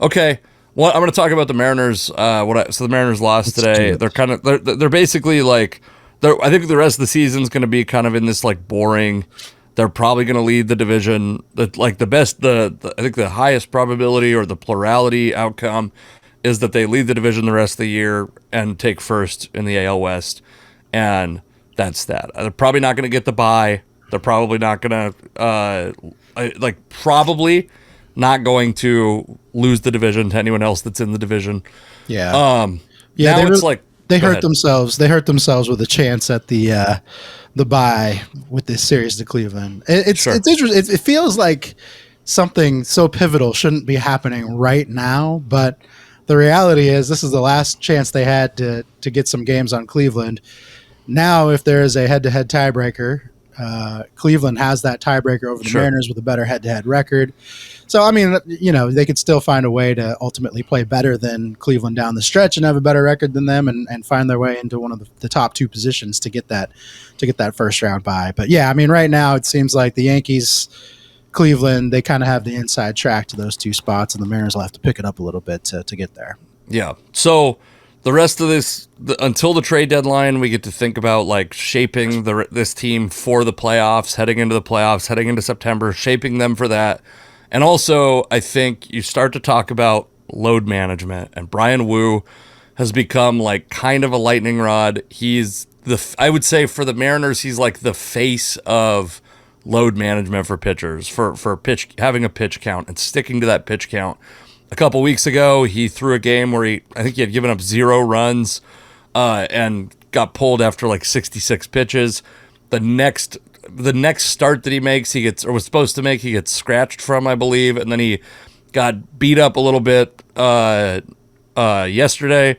Okay. Well, I'm going to talk about the Mariners. So the Mariners lost today. They're basically like, I think the rest of the season is going to be kind of in this like boring. They're probably going to lead the division. I think the highest probability or the plurality outcome is that they lead the division the rest of the year and take first in the AL West, and that's that. They're probably not going to get the bye. They're probably not going to probably not going to lose the division to anyone else that's in the division. Yeah. Yeah. Now they hurt themselves. They hurt themselves with a chance at the bye with this series to Cleveland. It's interesting. It feels like something so pivotal shouldn't be happening right now, but the reality is this is the last chance they had to get some games on Cleveland. Now, if there is a head-to-head tiebreaker, Cleveland has that tiebreaker over the Mariners with a better head-to-head record. So, I mean, they could still find a way to ultimately play better than Cleveland down the stretch and have a better record than them and find their way into one of the top two positions to get that first round bye. But yeah, I mean, right now it seems like the Yankees, Cleveland, they kind of have the inside track to those two spots, and the Mariners will have to pick it up a little bit to get there. Yeah. So the rest of this, until the trade deadline, we get to think about like shaping this team for the playoffs, heading into September, shaping them for that. And also, I think you start to talk about load management, and Bryan Woo has become like kind of a lightning rod. I would say for the Mariners, he's like the face of load management for pitchers, for having a pitch count and sticking to that pitch count. A couple weeks ago, he threw a game where I think he had given up 0 runs and got pulled after like 66 pitches. The next start that he makes, he gets scratched from, I believe, and then he got beat up a little bit yesterday.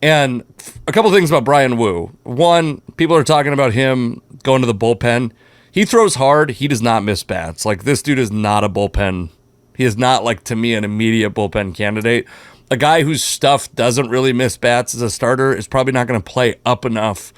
And a couple things about Bryan Woo. One, people are talking about him going to the bullpen. He throws hard. He does not miss bats. Like, this dude is not a bullpen. He is not, like, to me, an immediate bullpen candidate. A guy whose stuff doesn't really miss bats as a starter is probably not going to play up enough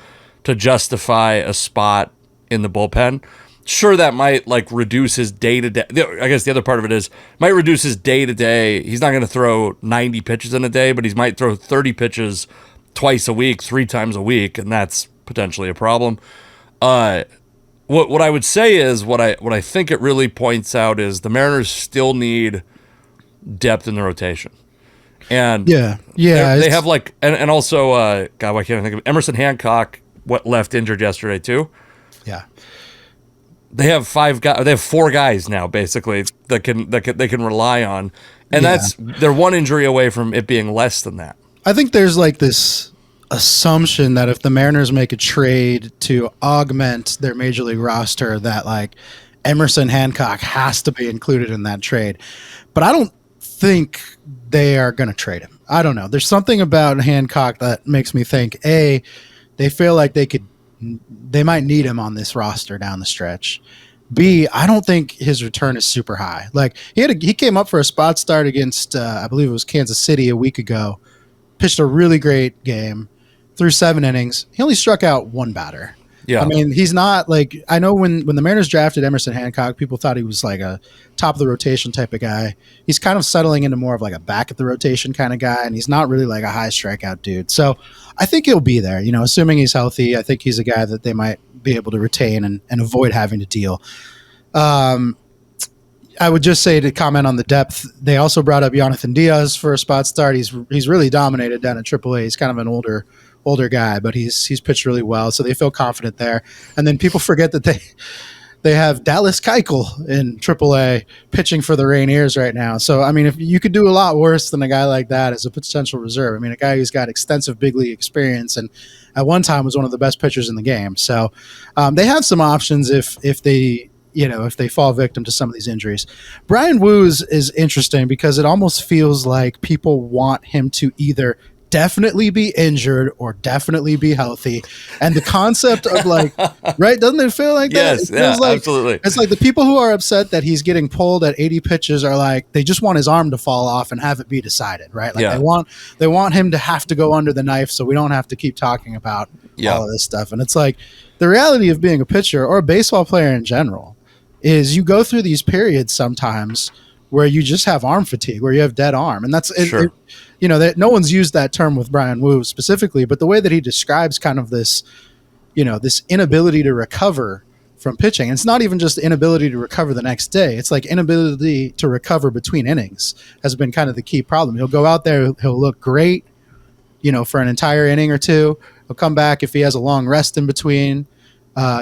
to justify a spot in the bullpen. Sure, that might like reduce his day-to-day. I guess the other part of it is might reduce his day-to-day. He's not going to throw 90 pitches in a day, but he might throw 30 pitches twice a week, 3 times a week, and that's potentially a problem. What I would say is what I think it really points out is the Mariners still need depth in the rotation. And they have like and also God, why can't I think of Emerson Hancock left injured yesterday too. Yeah. They have 5 guys. They have 4 guys now, basically, that they can rely on, and they're one injury away from it being less than that. I think there's like this assumption that if the Mariners make a trade to augment their major league roster, that like Emerson Hancock has to be included in that trade. But I don't think they are going to trade him. I don't know. There's something about Hancock that makes me think they feel like they might need him on this roster down the stretch. B, I don't think his return is super high. Like he came up for a spot start against I believe it was Kansas City a week ago, pitched a really great game, threw 7 innings. He only struck out 1 batter. Yeah. I mean, he's not like, I know when the Mariners drafted Emerson Hancock, people thought he was like a top of the rotation type of guy. He's kind of settling into more of like a back of the rotation kind of guy, and he's not really like a high strikeout dude. So I think he'll be there, assuming he's healthy. I think he's a guy that they might be able to retain and avoid having to deal. I would just say to comment on the depth, they also brought up Jonathan Diaz for a spot start. He's really dominated down at AAA. He's kind of an older guy, but he's pitched really well, so they feel confident there. And then people forget that they have Dallas Keuchel in AAA pitching for the Rainiers right now. So I mean, if you could do a lot worse than a guy like that as a potential reserve. I mean, a guy who's got extensive big league experience and at one time was one of the best pitchers in the game. So they have some options if they fall victim to some of these injuries. Bryan Woo is interesting because it almost feels like people want him to either definitely be injured or definitely be healthy. And the concept of like, right, doesn't it feel like that? Yes, yeah, like, absolutely. It's like the people who are upset that he's getting pulled at 80 pitches are like, they just want his arm to fall off and have it be decided, right? Like they want him to have to go under the knife so we don't have to keep talking about all of this stuff. And it's like the reality of being a pitcher or a baseball player in general is you go through these periods sometimes where you just have arm fatigue, where you have dead arm. And Sure. that no one's used that term with Bryan Woo specifically, but the way that he describes kind of this, this inability to recover from pitching. And it's not even just inability to recover the next day. It's like inability to recover between innings has been kind of the key problem. He'll go out there, he'll look great, for an entire inning or two. He'll come back if he has a long rest in between.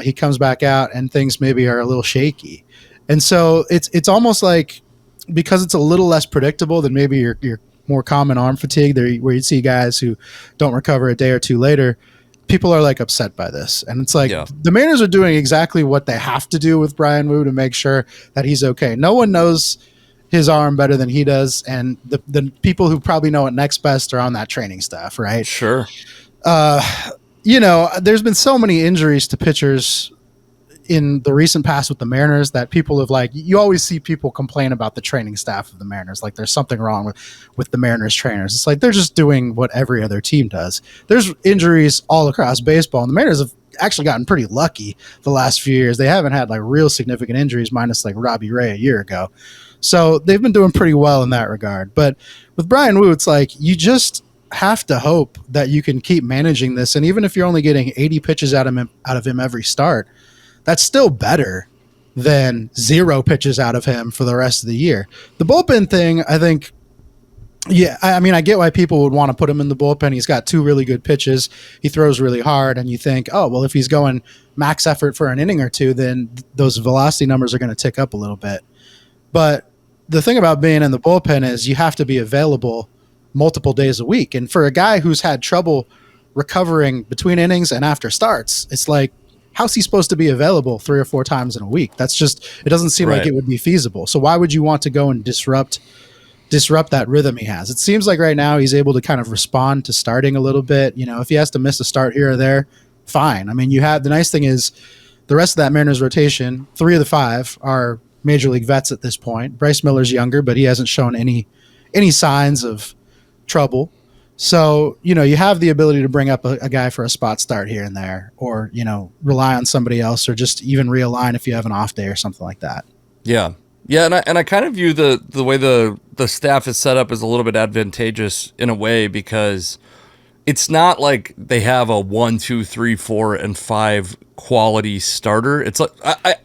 He comes back out and things maybe are a little shaky. And so it's almost like, because it's a little less predictable than maybe your more common arm fatigue, where you'd see guys who don't recover a day or two later, people are like upset by this. And it's like, Yeah. the Mariners are doing exactly what they have to do with Bryan Woo to make sure that he's okay. No one knows his arm better than he does. And the people who probably know it next best are on that training staff, right? Sure. There's been so many injuries to pitchers in the recent past with the Mariners that people have, like, you always see people complain about the training staff of the Mariners. Like, there's something wrong with the Mariners trainers. It's like, they're just doing what every other team does. There's injuries all across baseball, and the Mariners have actually gotten pretty lucky the last few years. They haven't had like real significant injuries, minus like Robbie Ray a year ago. So they've been doing pretty well in that regard. But with Bryan Woo, it's like, you just have to hope that you can keep managing this. And even if you're only getting 80 pitches out of him every start, that's still better than 0 pitches out of him for the rest of the year. The bullpen thing, I think, I get why people would want to put him in the bullpen. He's got 2 really good pitches. He throws really hard, and you think, oh, well, if he's going max effort for an inning or two, then those velocity numbers are going to tick up a little bit. But the thing about being in the bullpen is you have to be available multiple days a week. And for a guy who's had trouble recovering between innings and after starts, it's like, how's he supposed to be available 3 or 4 times in a week? That's just, it doesn't seem like it would be feasible. So why would you want to go and disrupt that rhythm he has? It seems like right now he's able to kind of respond to starting a little bit. If he has to miss a start here or there, fine. I mean, the nice thing is the rest of that Mariners rotation, 3 of the 5 are major league vets at this point. Bryce Miller's younger, but he hasn't shown any signs of trouble. So, you have the ability to bring up a guy for a spot start here and there, or, rely on somebody else, or just even realign if you have an off day or something like that. Yeah. Yeah, and I kind of view the way the staff is set up as a little bit advantageous in a way, because it's not like they have a 1, 2, 3, 4, and 5 quality starter. It's like,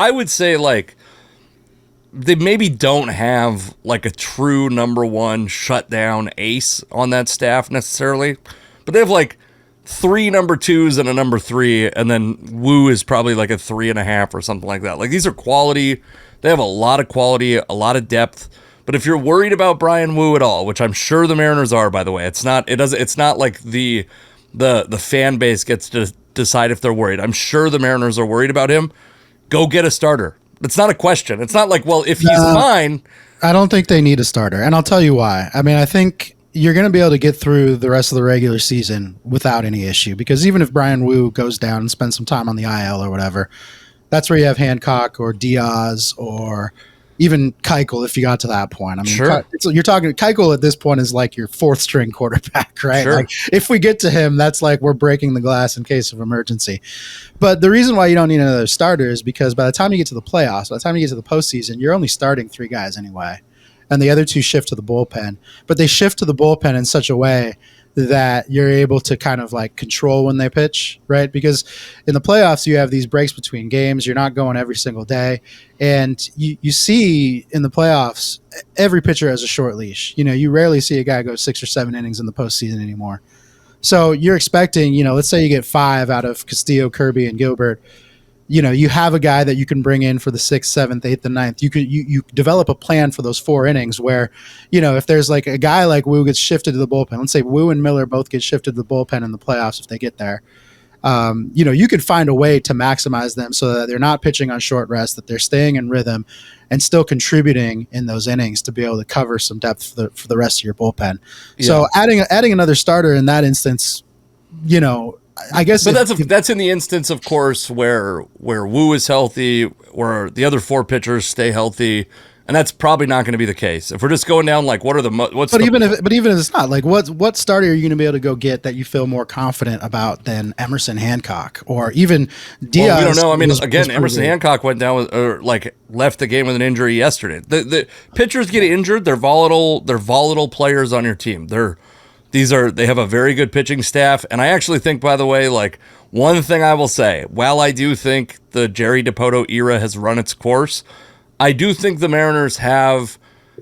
I would say, like, they maybe don't have like a true number 1 shutdown ace on that staff necessarily, but they have like 3 number 2s and a number 3, and then Woo is probably like a 3.5 or something like that. Like, these are quality. They have a lot of quality, a lot of depth. But if you're worried about Bryan Woo at all, which I'm sure the Mariners are, by the way, it's not like the fan base gets to decide if they're worried. I'm sure the Mariners are worried about him. Go get a starter. It's not a question. It's not like, well, if he's fine. I don't think they need a starter, and I'll tell you why. I mean, I think you're going to be able to get through the rest of the regular season without any issue, because even if Bryan Woo goes down and spends some time on the IL or whatever, that's where you have Hancock or Diaz or even Keuchel if you got to that point. I mean, sure. You're talking Keuchel at this point is like your 4th string quarterback, right? Sure. Like, if we get to him, that's like we're breaking the glass in case of emergency. But the reason why you don't need another starter is because by the time you get to the playoffs, by the time you get to the postseason, you're only starting 3 guys anyway, and the other 2 shift to the bullpen. But they shift to the bullpen in such a way that you're able to kind of like control when they pitch, right? Because in the playoffs, you have these breaks between games. You're not going every single day. And you see in the playoffs, every pitcher has a short leash. You rarely see a guy go 6 or 7 innings in the postseason anymore. So you're expecting, let's say you get 5 out of Castillo, Kirby, and Gilbert. You have a guy that you can bring in for the 6th, 7th, 8th, and 9th. You develop a plan for those 4 innings where, if there's like a guy like Woo gets shifted to the bullpen, let's say Woo and Miller both get shifted to the bullpen in the playoffs if they get there. You could find a way to maximize them so that they're not pitching on short rest, that they're staying in rhythm and still contributing in those innings to be able to cover some depth for the rest of your bullpen. Yeah. So adding another starter in that instance, I guess, but that's in the instance, of course, where Woo is healthy, where the other 4 pitchers stay healthy, And that's probably not going to be the case. If we're just going down, like, what are the what's But the, even if it's not, like, what starter are you going to be able to go get that you feel more confident about than Emerson Hancock or even Diaz? well, we don't know. I mean, was again, pretty Emerson good. Hancock went down with, or like left the game with an injury yesterday. The pitchers get injured. They're volatile. They're volatile players on your team. They have a very good pitching staff. And I actually think, by the way, like, one thing I will say, while I do think the Jerry Dipoto era has run its course, I do think the Mariners have,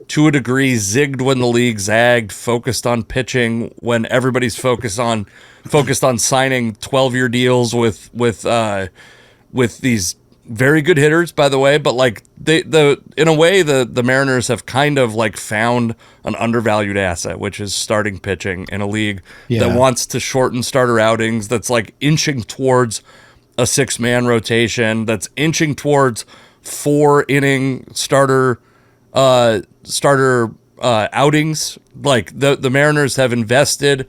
to a degree, zigged when the league zagged, focused on pitching when everybody's focused on signing 12-year deals with these very good hitters, by the way. But like in a way, the Mariners have kind of like found an undervalued asset, which is starting pitching in a league that wants to shorten starter outings, that's like inching towards a 6-man rotation, that's inching towards 4-inning starter outings. Like the Mariners have invested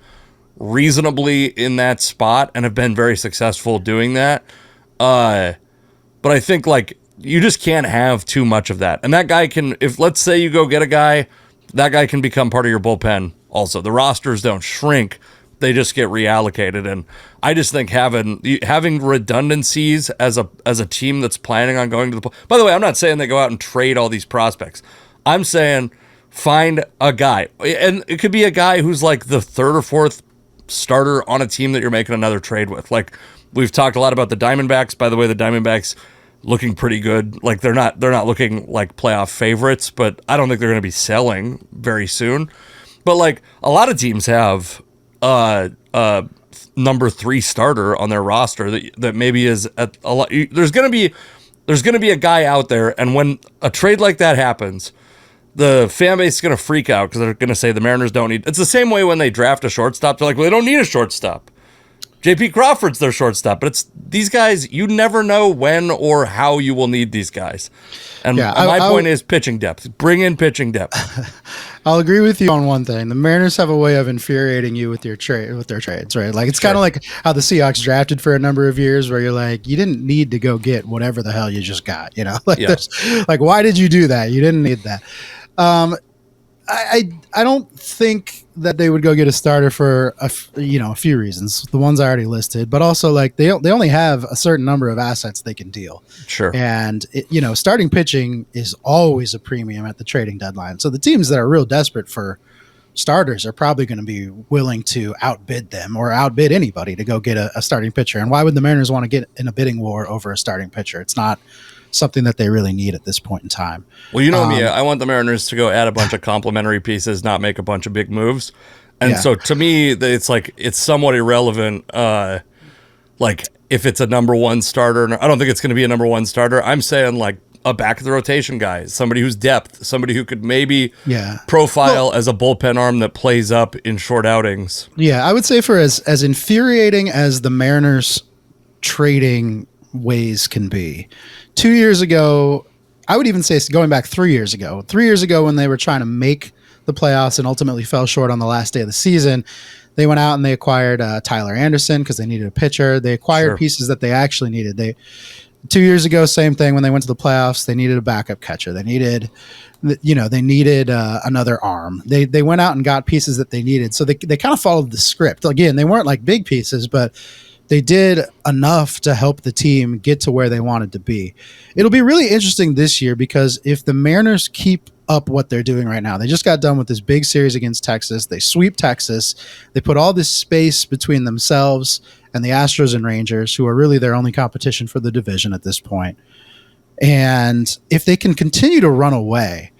reasonably in that spot and have been very successful doing that. But I think like you just can't have too much of that. And that guy can, if let's say you go get a guy, that guy can become part of your bullpen also. The rosters don't shrink. They just get reallocated. And I just think having redundancies as a team that's planning on going to the, by the way, I'm not saying they go out and trade all these prospects. I'm saying find a guy, and it could be a guy who's like the third or fourth starter on a team that you're making another trade with. Like, we've talked a lot about the Diamondbacks. By the way, the Diamondbacks looking pretty good. Like, they're not looking like playoff favorites, but I don't think they're going to be selling very soon. But like a lot of teams have number 3 starter on their roster that maybe is at a lot. There's going to be a guy out there, and when a trade like that happens, the fan base is going to freak out because they're going to say the Mariners don't need. It's the same way when they draft a shortstop. They're like, well, they don't need a shortstop. J.P. Crawford's their shortstop, but it's these guys. You never know when or how you will need these guys. And my point is pitching depth. Bring in pitching depth. I'll agree with you on one thing. The Mariners have a way of infuriating you with their trades, right? Like, it's kind of like how the Seahawks drafted for a number of years, where you're like, you didn't need to go get whatever the hell you just got, you know? Like, why did you do that? You didn't need that. I don't think that they would go get a starter for a few reasons. The ones I already listed, but also like they only have a certain number of assets they can deal. Sure. And starting pitching is always a premium at the trading deadline. So the teams that are real desperate for starters are probably going to be willing to outbid them or outbid anybody to go get a starting pitcher. And why would the Mariners want to get in a bidding war over a starting pitcher? It's not something that they really need at this point in time. Well, you know me, I want the Mariners to go add a bunch of complementary pieces, not make a bunch of big moves. And so to me, it's like, it's somewhat irrelevant. Like if it's a number 1 starter, I don't think it's going to be a number 1 starter. I'm saying like a back of the rotation guy, somebody who's depth, somebody who could maybe profile as a bullpen arm that plays up in short outings. Yeah. I would say for as infuriating as the Mariners trading ways can be, 2 years ago, I would even say going back 3 years ago, when they were trying to make the playoffs and ultimately fell short on the last day of the season, they went out and they acquired Tyler Anderson because they needed a pitcher. They acquired pieces that they actually needed. 2 years ago, same thing. When they went to the playoffs, they needed a backup catcher. They needed another arm. They went out and got pieces that they needed. So they kind of followed the script. Again, they weren't like big pieces, but they did enough to help the team get to where they wanted to be. It'll be really interesting this year because if the Mariners keep up what they're doing right now, they just got done with this big series against Texas. They sweep Texas. They put all this space between themselves and the Astros and Rangers, who are really their only competition for the division at this point. And if they can continue to run away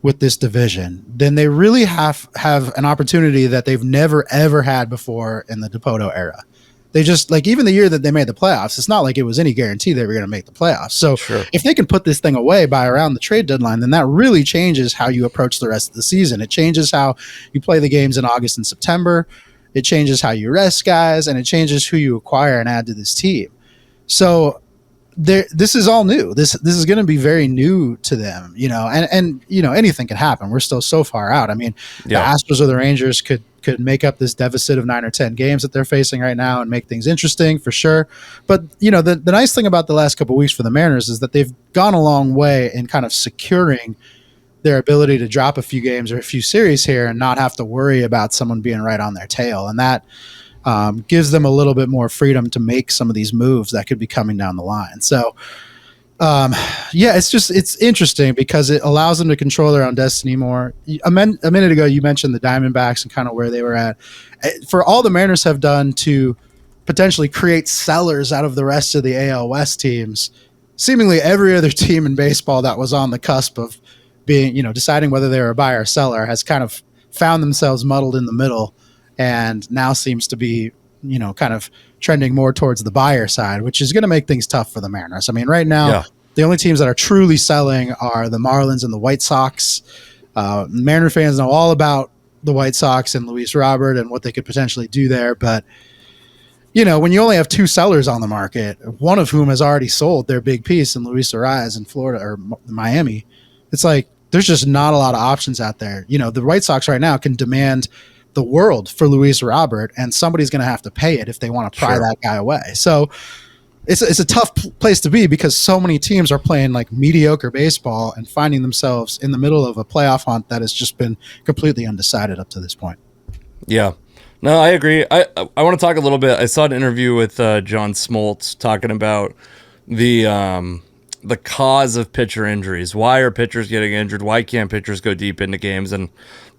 with this division, then they really have an opportunity that they've never, ever had before in the Dipoto era. They just, like, even the year that they made the playoffs, it's not like it was any guarantee they were going to make the playoffs. So if they can put this thing away by around the trade deadline, then that really changes how you approach the rest of the season. It changes how you play the games in August and September. It changes how you rest guys, and it changes who you acquire and add to this team. So this is all new. This is going to be very new to them, and anything can happen. We're still so far out. I mean, the Astros or the Rangers could make up this deficit of 9 or 10 games that they're facing right now and make things interesting for sure. But, the nice thing about the last couple of weeks for the Mariners is that they've gone a long way in kind of securing their ability to drop a few games or a few series here and not have to worry about someone being right on their tail. And that gives them a little bit more freedom to make some of these moves that could be coming down the line. So, yeah, it's interesting because it allows them to control their own destiny more. A minute ago, you mentioned the Diamondbacks and kind of where they were at. For all the Mariners have done to potentially create sellers out of the rest of the AL West teams, seemingly every other team in baseball that was on the cusp of being, deciding whether they were a buyer or seller has kind of found themselves muddled in the middle and now seems to be, kind of trending more towards the buyer side, which is going to make things tough for the Mariners. I mean, right now, the only teams that are truly selling are the Marlins and the White Sox. Mariner fans know all about the White Sox and Luis Robert and what they could potentially do there. But, when you only have two sellers on the market, one of whom has already sold their big piece in Luis Arias in Florida or Miami, it's like there's just not a lot of options out there. The White Sox right now can demand the world for Luis Robert, and somebody's going to have to pay it if they want to pry that guy away. So it's a tough place to be because so many teams are playing like mediocre baseball and finding themselves in the middle of a playoff hunt that has just been completely undecided up to this point. Yeah. No, I agree. I want to talk a little bit. I saw an interview with John Smoltz talking about the cause of pitcher injuries. Why are pitchers getting injured? Why can't pitchers go deep into games? And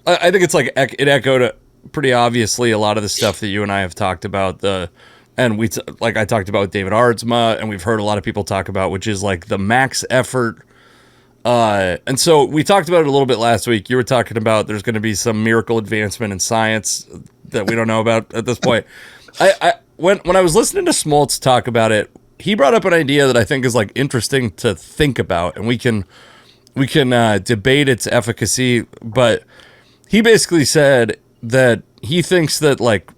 I think it's like it echoed pretty obviously a lot of the stuff that you and I have talked about. Like I talked about with David Ardsma, and we've heard a lot of people talk about, which is like the max effort. And so we talked about it a little bit last week. You were talking about there's going to be some miracle advancement in science that we don't know about at this point. When I was listening to Smoltz talk about it, he brought up an idea that I think is like interesting to think about, and we can debate its efficacy. But he basically said that he thinks that like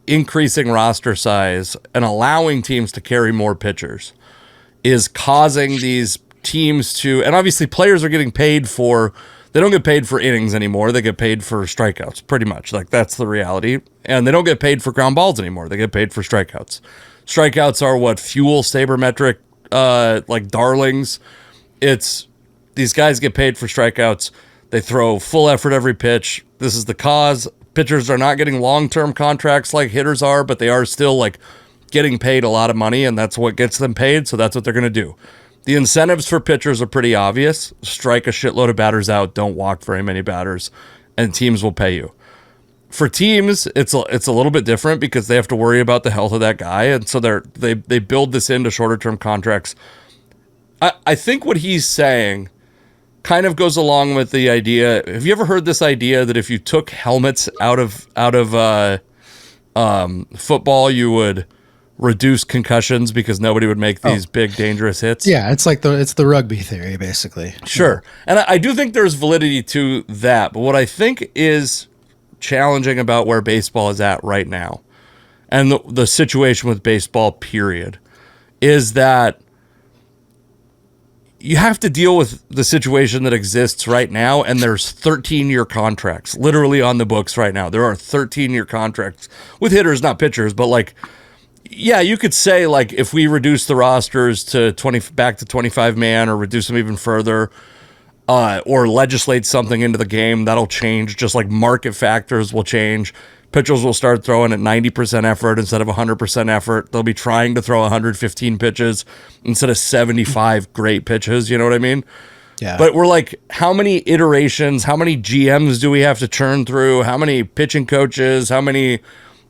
increasing roster size and allowing teams to carry more pitchers is causing these teams to, and obviously players are getting paid for, they don't get paid for innings anymore. They get paid for strikeouts, pretty much. Like that's the reality. And they don't get paid for ground balls anymore. They get paid for strikeouts. Strikeouts are what fuel sabermetric, like darlings. It's these guys get paid for strikeouts. They throw full effort every pitch. This is the cause. Pitchers are not getting long-term contracts like hitters are, but they are still like getting paid a lot of money, and that's what gets them paid. So that's what they're going to do. The incentives for pitchers are pretty obvious. Strike a shitload of batters out. Don't walk very many batters, and teams will pay you. For teams, it's a little bit different because they have to worry about the health of that guy, and so they build this into shorter-term contracts. I think what he's saying kind of goes along with the idea. Have you ever heard this idea that if you took helmets out of football, you would reduce concussions because nobody would make these big dangerous hits? Yeah, it's like the rugby theory, basically. Sure. And I do think there's validity to that, but what I think is challenging about where baseball is at right now and the situation with baseball, period, is that you have to deal with the situation that exists right now, and there's 13-year contracts literally on the books right now. There are 13-year contracts with hitters, not pitchers, but like, yeah, you could say like if we reduce the rosters to 20 back to 25 man or reduce them even further, or legislate something into the game, that'll change. Just like market factors will change. Pitchers will start throwing at 90% effort instead of 100% effort. They'll be trying to throw 115 pitches instead of 75 great pitches. You know what I mean? Yeah. But we're like, how many iterations, how many GMs do we have to churn through? How many pitching coaches, how many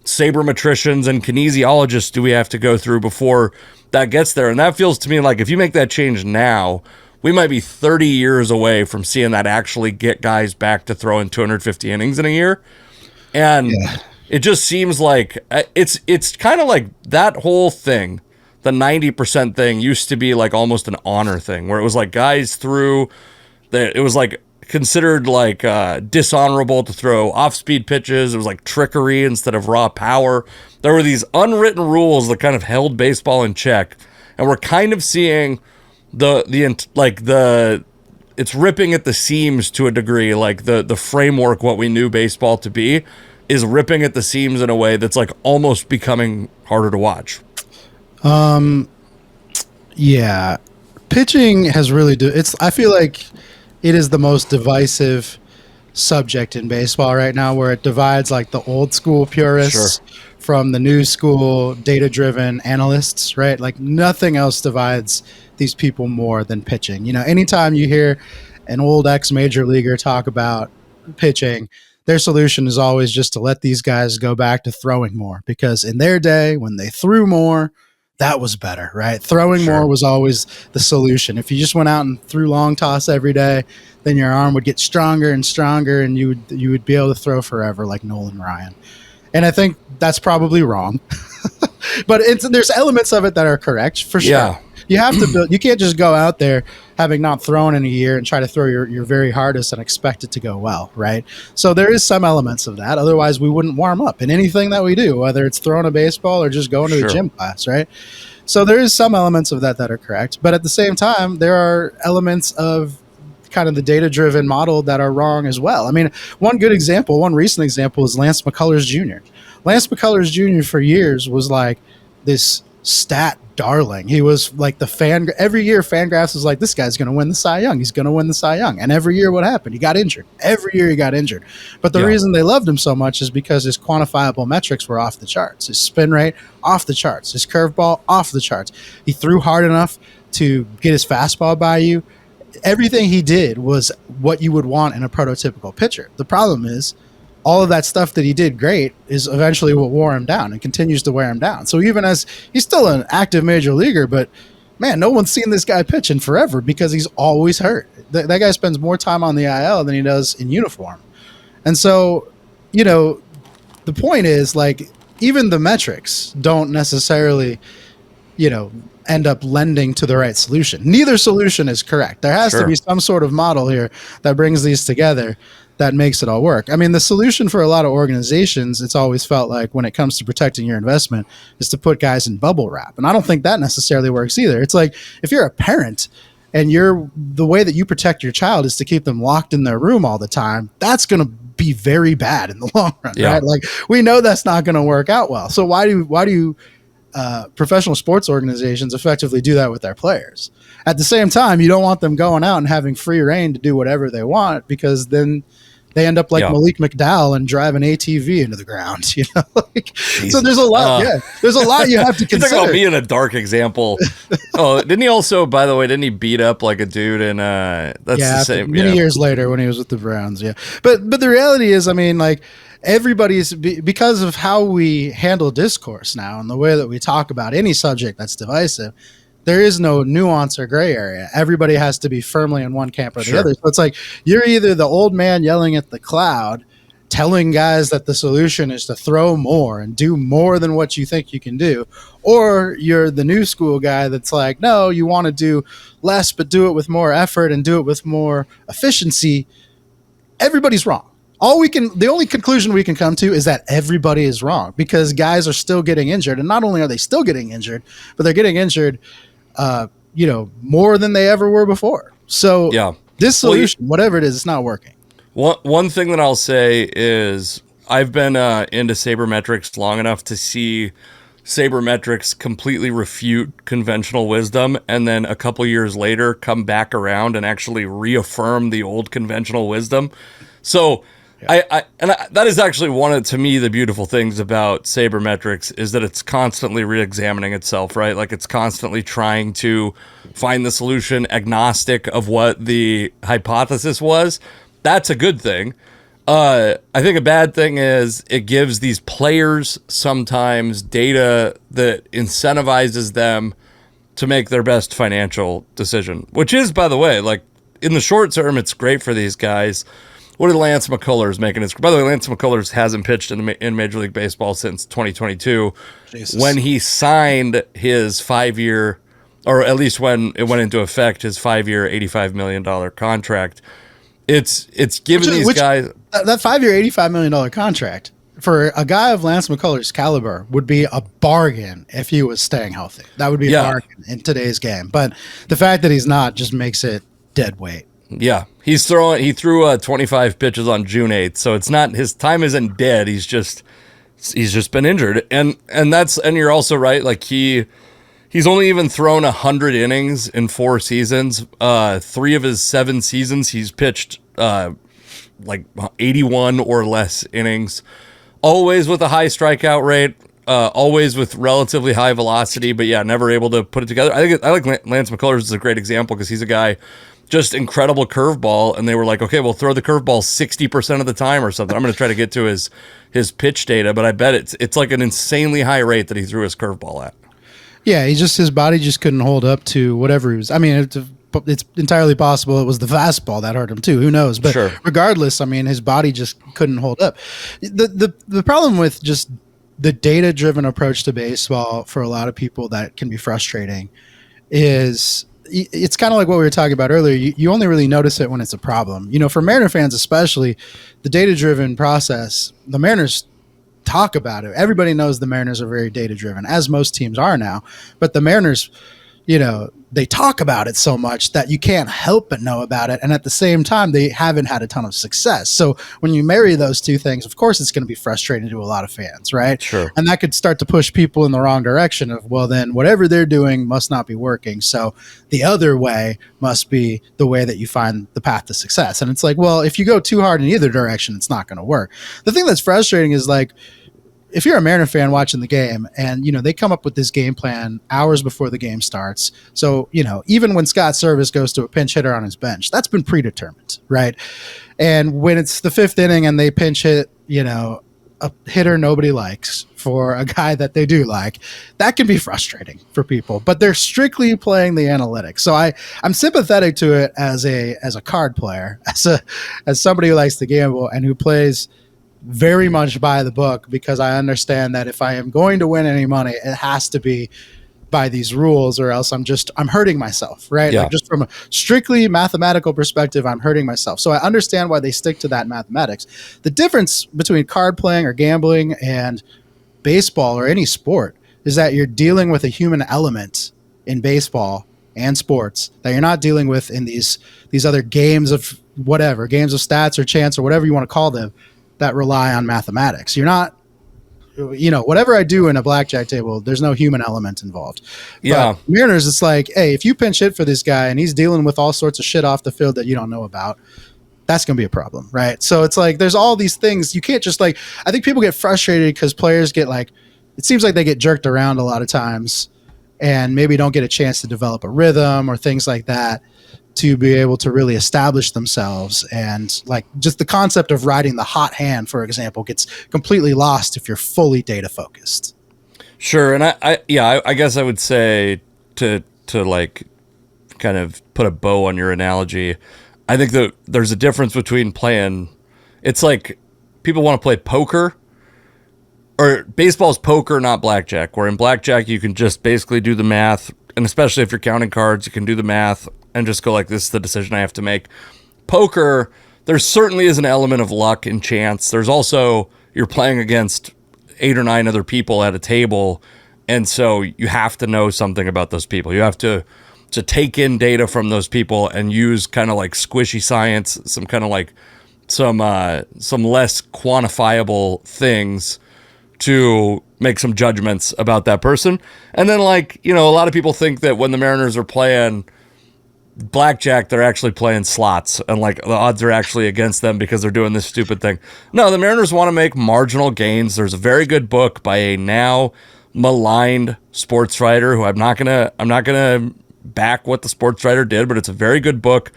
sabermetricians and kinesiologists do we have to go through before that gets there? And that feels to me like if you make that change now, we might be 30 years away from seeing that actually get guys back to throwing 250 innings in a year. And it just seems like it's kind of like that whole thing, the 90% thing used to be like almost an honor thing where it was like guys threw, it was like considered like dishonorable to throw off-speed pitches. It was like trickery instead of raw power. There were these unwritten rules that kind of held baseball in check, and we're kind of seeing it's ripping at the seams to a degree. Like the framework, what we knew baseball to be, is ripping at the seams in a way that's like almost becoming harder to watch. Yeah, pitching has really I feel like it is the most divisive subject in baseball right now, where it divides like the old school Sure. purists from the new school data driven analysts, right? Like nothing else divides these people more than pitching. Anytime you hear an old ex major leaguer talk about pitching, their solution is always just to let these guys go back to throwing more, because in their day when they threw more, that was better, right? Throwing more Sure. was always the solution. If you just went out and threw long toss every day, then your arm would get stronger and stronger, and you would be able to throw forever like Nolan Ryan. And I think that's probably wrong, but there's elements of it that are correct for sure. Yeah. You have to build. You can't just go out there having not thrown in a year and try to throw your very hardest and expect it to go well, right? So there is some elements of that. Otherwise, we wouldn't warm up in anything that we do, whether it's throwing a baseball or just going to the Sure. gym class, right? So there is some elements of that are correct, but at the same time, there are elements of kind of the data-driven model that are wrong as well. I mean, one recent example is Lance McCullers Jr. Lance McCullers Jr. for years was like this stat darling. He was like every year Fangraphs was like, this guy's going to win the Cy Young. He's going to win the Cy Young. And every year what happened? He got injured. Every year he got injured. But the reason they loved him so much is because his quantifiable metrics were off the charts. His spin rate, off the charts. His curveball, off the charts. He threw hard enough to get his fastball by you. Everything he did was what you would want in a prototypical pitcher. The problem is all of that stuff that he did great is eventually what wore him down and continues to wear him down. So even as he's still an active major leaguer, but man, no one's seen this guy pitch in forever because he's always hurt. That guy spends more time on the IL than he does in uniform. And so, the point is, like, even the metrics don't necessarily, end up lending to the right solution. Neither solution is correct. There has to be some sort of model here that brings these together that makes it all work. I mean, the solution for a lot of organizations, it's always felt like when it comes to protecting your investment, is to put guys in bubble wrap. And I don't think that necessarily works either. It's like if you're a parent and the way that you protect your child is to keep them locked in their room all the time, that's going to be very bad in the long run, right? Like we know that's not going to work out well. So why do professional sports organizations effectively do that with their players? At the same time, you don't want them going out and having free reign to do whatever they want, because then they end up like Malik McDowell and drive an ATV into the ground. So there's a lot. There's a lot you have to consider. You're talking about me in a dark example. Didn't he also, by the way, beat up like a dude? And that's the same. Many years later when he was with the Browns. Yeah, but the reality is, I mean, like, everybody's because of how we handle discourse now and the way that we talk about any subject that's divisive, there is no nuance or gray area. Everybody has to be firmly in one camp or the other. So it's like you're either the old man yelling at the cloud, telling guys that the solution is to throw more and do more than what you think you can do, or you're the new school guy that's like, no, you want to do less but do it with more effort and do it with more efficiency. Everybody's wrong. The only conclusion we can come to is that everybody is wrong, because guys are still getting injured. And not only are they still getting injured, but they're getting injured, more than they ever were before. So this solution, whatever it is, it's not working. One thing that I'll say is I've been into sabermetrics long enough to see sabermetrics completely refute conventional wisdom, and then a couple years later come back around and actually reaffirm the old conventional wisdom. So that is actually one of, to me, the beautiful things about sabermetrics is that it's constantly re-examining itself, right? Like it's constantly trying to find the solution agnostic of what the hypothesis was. That's a good thing. I think a bad thing is it gives these players sometimes data that incentivizes them to make their best financial decision, which is, by the way, like in the short term, it's great for these guys. What did Lance McCullers make? By the way, Lance McCullers hasn't pitched in Major League Baseball since 2022. Jesus. When he signed his 5-year, or at least when it went into effect, his 5-year, $85 million contract. It's given these guys that 5-year, $85 million contract for a guy of Lance McCullers' caliber would be a bargain if he was staying healthy. That would be a bargain in today's game. But the fact that he's not just makes it dead weight. Yeah, he threw 25 pitches on June 8th, so it's not, his time isn't dead. He's just been injured, and you're also right. Like he He's only even thrown 100 innings in 4 seasons. 3 of his 7 seasons, he's pitched like 81 or less innings. Always with a high strikeout rate. Always with relatively high velocity, but yeah, never able to put it together. I like Lance McCullers is a great example because he's a guy, just incredible curveball, and they were like, okay, we'll throw the curveball 60% of the time or something. I'm going to try to get to his pitch data, but I bet it's like an insanely high rate that he threw his curveball at. Yeah, his body just couldn't hold up to whatever he was. I mean, it's entirely possible it was the fastball that hurt him too. Who knows? But Sure. Regardless, I mean, his body just couldn't hold up. The problem with just the data-driven approach to baseball for a lot of people that can be frustrating is it's kind of like what we were talking about earlier. You only really notice it when it's a problem. You know, for Mariner fans especially, the data-driven process, the Mariners talk about it. Everybody knows the Mariners are very data-driven, as most teams are now. But the Mariners, you know, they talk about it so much that you can't help but know about it. And at the same time, they haven't had a ton of success. So when you marry those two things, of course, it's going to be frustrating to a lot of fans, right? Sure. And that could start to push people in the wrong direction of, well, then whatever they're doing must not be working. So the other way must be the way that you find the path to success. And it's like, well, if you go too hard in either direction, it's not going to work. The thing that's frustrating is like, if you're a Mariner fan watching the game and, you know, they come up with this game plan hours before the game starts. So, you know, even when Scott Service goes to a pinch hitter on his bench, that's been predetermined, right? And when it's the 5th inning and they pinch hit, you know, a hitter nobody likes for a guy that they do like, that can be frustrating for people, but they're strictly playing the analytics. So I'm sympathetic to it as a card player, as somebody who likes to gamble and who plays very much by the book, because I understand that if I am going to win any money, it has to be by these rules, or else I'm hurting myself, right? Yeah. Like just from a strictly mathematical perspective, I'm hurting myself. So I understand why they stick to that mathematics. The difference between card playing or gambling and baseball or any sport is that you're dealing with a human element in baseball and sports that you're not dealing with in these other games of whatever, games of stats or chance or whatever you want to call them, that rely on mathematics. You're not, you know, whatever I do in a blackjack table, there's no human element involved. Yeah. But Mariners, it's like, hey, if you pinch hit for this guy and he's dealing with all sorts of shit off the field that you don't know about, that's going to be a problem, right? So it's like there's all these things. You can't just like, I think people get frustrated because players get like, it seems like they get jerked around a lot of times and maybe don't get a chance to develop a rhythm or things like that to be able to really establish themselves. And like just the concept of riding the hot hand, for example, gets completely lost if you're fully data focused. Sure. And I guess I would say to like kind of put a bow on your analogy, I think that there's a difference between playing, it's like people want to play poker, or baseball's poker, not blackjack, where in blackjack you can just basically do the math, and especially if you're counting cards, you can do the math and just go like, this is the decision I have to make. Poker, there certainly is an element of luck and chance. There's also, you're playing against 8 or 9 other people at a table, and so you have to know something about those people. You have to take in data from those people and use kind of like squishy science, some kind of like some less quantifiable things to make some judgments about that person. And then, like, you know, a lot of people think that when the Mariners are playing blackjack, they're actually playing slots and like the odds are actually against them because they're doing this stupid thing. No, the Mariners want to make marginal gains. There's a very good book by a now maligned sports writer who I'm not gonna back what the sports writer did, but it's a very good book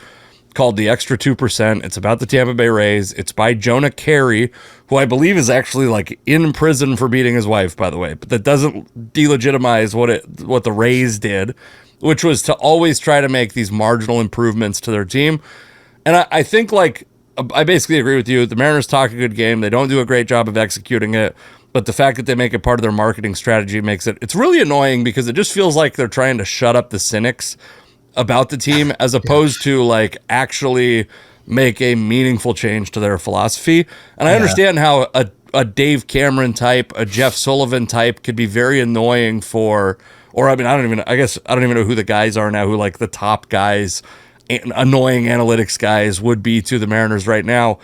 called The Extra 2%. It's about the Tampa Bay Rays. It's by Jonah Carey, who I believe is actually like in prison for beating his wife, by the way, but that doesn't delegitimize what the Rays did, which was to always try to make these marginal improvements to their team. And I think, like, I basically agree with you. The Mariners talk a good game. They don't do a great job of executing it, but the fact that they make it part of their marketing strategy makes it's really annoying because it just feels like they're trying to shut up the cynics about the team as opposed to like actually make a meaningful change to their philosophy. And I understand how a Dave Cameron type, a Jeff Sullivan type could be very annoying for, or I mean, I don't even know who the guys are now, who like the top guys, annoying analytics guys would be to the Mariners right now.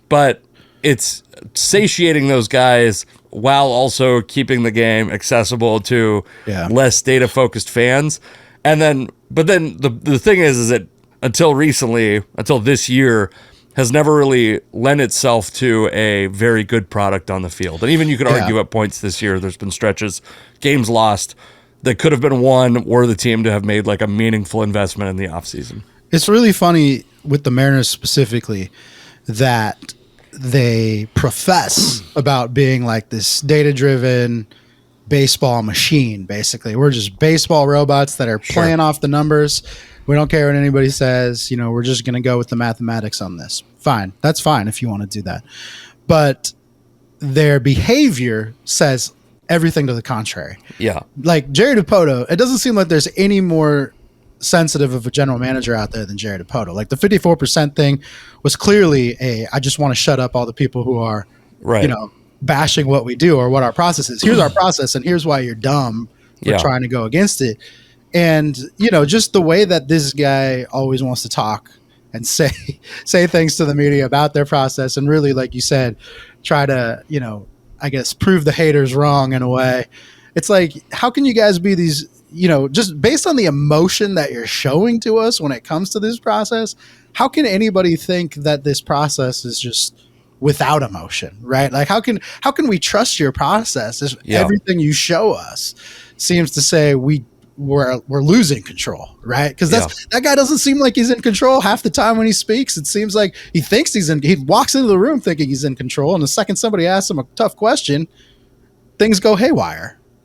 But it's satiating those guys while also keeping the game accessible to less data focused fans. And then, but then the thing is that until recently, until this year, has never really lent itself to a very good product on the field. And even you could argue at points this year, there's been stretches, games lost that could have been won were the team to have made like a meaningful investment in the offseason. It's really funny with the Mariners specifically that they profess about being like this data-driven baseball machine, basically. We're just baseball robots that are playing off the numbers. We don't care what anybody says. You know, we're just going to go with the mathematics on this. Fine. That's fine if you want to do that. But their behavior says everything to the contrary. Yeah. Like Jerry Dipoto, it doesn't seem like there's any more sensitive of a general manager out there than Jerry Dipoto. Like the 54% thing was clearly I just want to shut up all the people who are, you know, bashing what we do or what our process is. Here's our process and here's why you're dumb for trying to go against it. And, you know, just the way that this guy always wants to talk and say things to the media about their process and really, like you said, try to, you know, I guess prove the haters wrong in a way. It's like, how can you guys be these, you know, just based on the emotion that you're showing to us when it comes to this process, how can anybody think that this process is just without emotion, right? Like how can we trust your process if everything you show us seems to say we're losing control, right? Because that guy doesn't seem like he's in control half the time when he speaks. It seems like he thinks he walks into the room thinking he's in control, and the second somebody asks him a tough question, things go haywire.